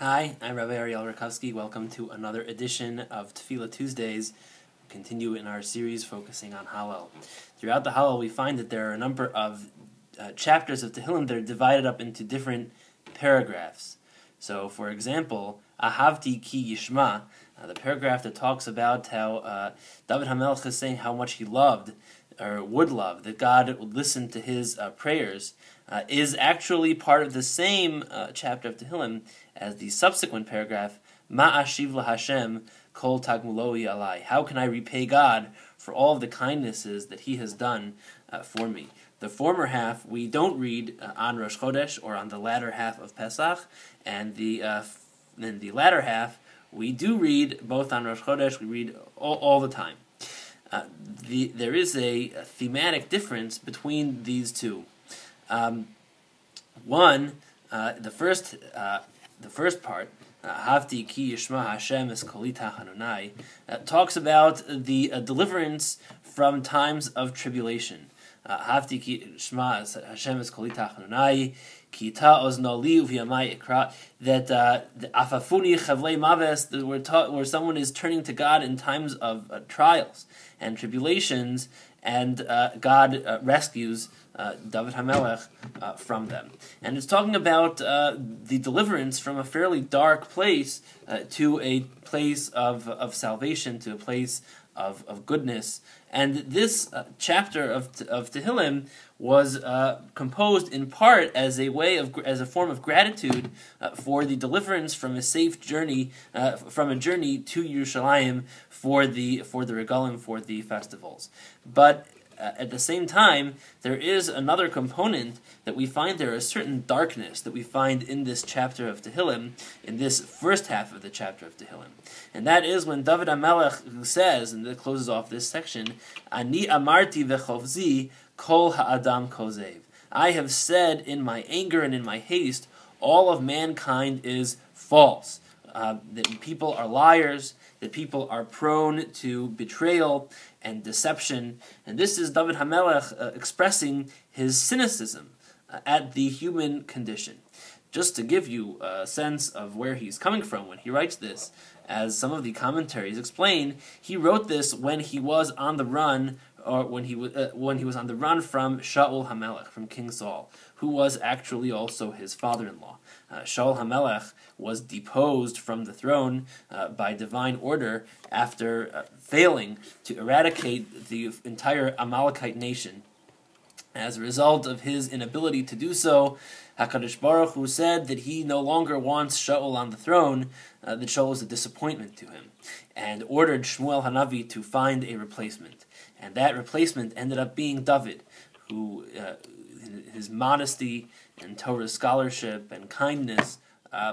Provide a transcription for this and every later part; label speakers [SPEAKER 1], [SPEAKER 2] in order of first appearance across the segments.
[SPEAKER 1] Hi, I'm Rabbi Ariel Rackovsky. Welcome to another edition of Tefilah Tuesdays. We continue in our series focusing on Hallel. Throughout the Hallel, we find that there are a number of chapters of Tehillim that are divided up into different paragraphs. So, for example, Ahavti ki yishma, the paragraph that talks about how David HaMelech is saying how much he loved, or would love, that God would listen to his prayers, is actually part of the same chapter of Tehillim as the subsequent paragraph, Ma ashiv laHashem kol tagmuloi alai. How can I repay God for all of the kindnesses that He has done for me? The former half we don't read on Rosh Chodesh or on the latter half of Pesach, and the latter half we do read both on Rosh Chodesh. We read all the time. There is a thematic difference between these two. The first part, Havti ki yishma Hashem es kolita hanunai, talks about the deliverance from times of tribulation. Havti ki yishma Hashem es kolita hanunai, ki ta ozno li uviyamai ikra, that afafuni chavlei maves, where someone is turning to God in times of trials and tribulations, and God rescues David HaMelech from them. And it's talking about the deliverance from a fairly dark place to a place of salvation, to a place of goodness. And this chapter of Tehillim was composed in part as a form of gratitude for the deliverance from a safe journey, from a journey to Yerushalayim for the regalim, for the festivals. But at the same time, there is another component that we find. There is a certain darkness that we find in this chapter of Tehillim, in this first half of the chapter of Tehillim. And that is when David HaMelech says, and that closes off this section, Ani amarti vechovzi kol ha'adam kozev. I have said in my anger and in my haste, all of mankind is false. That people are liars, that people are prone to betrayal and deception. And this is David HaMelech expressing his cynicism at the human condition. Just to give you a sense of where he's coming from when he writes this, as some of the commentaries explain, he wrote this when he was on the run, or when he was on the run from Shaul HaMelech, from King Saul, who was actually also his father-in-law. Shaul HaMelech was deposed from the throne by divine order after failing to eradicate the entire Amalekite nation. As a result of his inability to do so, HaKadosh Baruch Hu said that he no longer wants Shaul on the throne, that Shaul is a disappointment to him, and ordered Shmuel Hanavi to find a replacement. And that replacement ended up being David, who, his modesty and Torah scholarship and kindness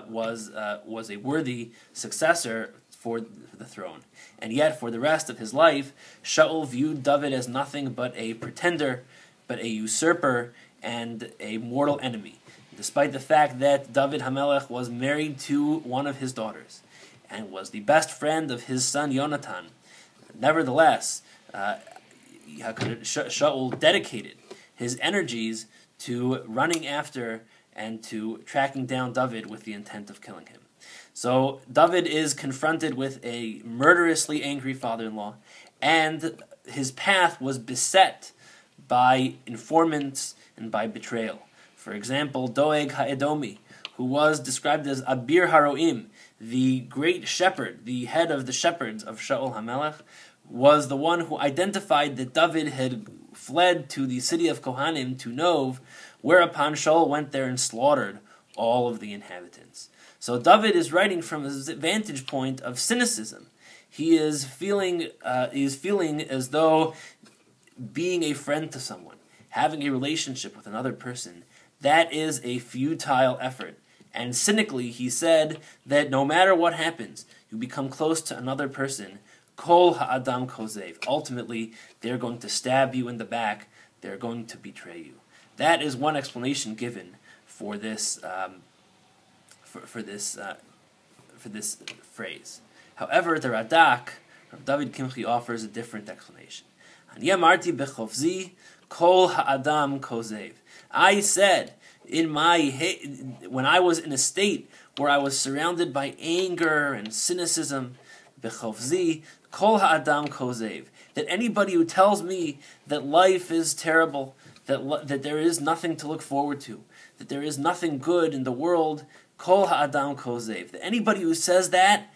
[SPEAKER 1] was a worthy successor for the throne. And yet, for the rest of his life, Shaul viewed David as nothing but a pretender, but a usurper, and a mortal enemy, despite the fact that David HaMelech was married to one of his daughters, and was the best friend of his son Yonatan. Nevertheless, Shaul dedicated his energies to running after and to tracking down David with the intent of killing him. So David is confronted with a murderously angry father-in-law, and his path was beset by informants and by betrayal. For example, Doeg HaEdomi, who was described as Abir Haroim, the great shepherd, the head of the shepherds of Shaul HaMelech, was the one who identified that David had fled to the city of Kohanim, to Nov, whereupon Shaul went there and slaughtered all of the inhabitants. So David is writing from his vantage point of cynicism. He is feeling as though being a friend to someone, having a relationship with another person, that is a futile effort. And cynically, he said that no matter what happens, you become close to another person, Kol ha'adam kozev. Ultimately, they're going to stab you in the back. They're going to betray you. That is one explanation given for this for this phrase. However, the Radak, Rav David Kimchi, offers a different explanation. Ani amarti bechovzi kol ha'adam kozev. I said when I was in a state where I was surrounded by anger and cynicism, bechovzi, kol ha'adam kozev, that anybody who tells me that life is terrible, that there is nothing to look forward to, that there is nothing good in the world, kol ha'adam kozev, that anybody who says that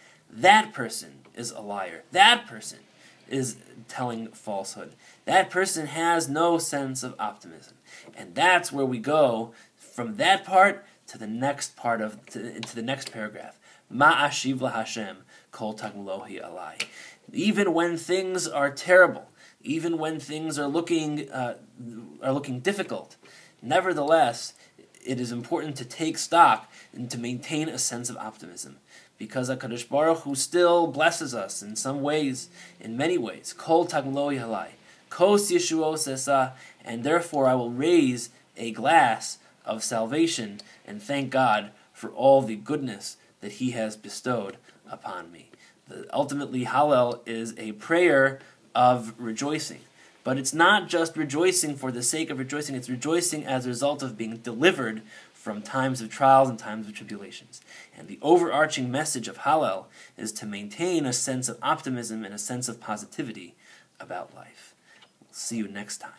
[SPEAKER 1] person is a liar. That person is telling falsehood. That person has no sense of optimism. And that's where we go from that part to the next part into the next paragraph. Ma'ashiv laHashem kol tagmulohi alai. Even when things are terrible, even when things are looking difficult, nevertheless, it is important to take stock and to maintain a sense of optimism, because HaKadosh Baruch Hu still blesses us in some ways, in many ways. Kol tagmulohi alai, kos yeshuos esa, and therefore I will raise a glass of salvation and thank God for all the goodness that He has bestowed upon me. Ultimately, Hallel is a prayer of rejoicing. But it's not just rejoicing for the sake of rejoicing, it's rejoicing as a result of being delivered from times of trials and times of tribulations. And the overarching message of Hallel is to maintain a sense of optimism and a sense of positivity about life. We'll see you next time.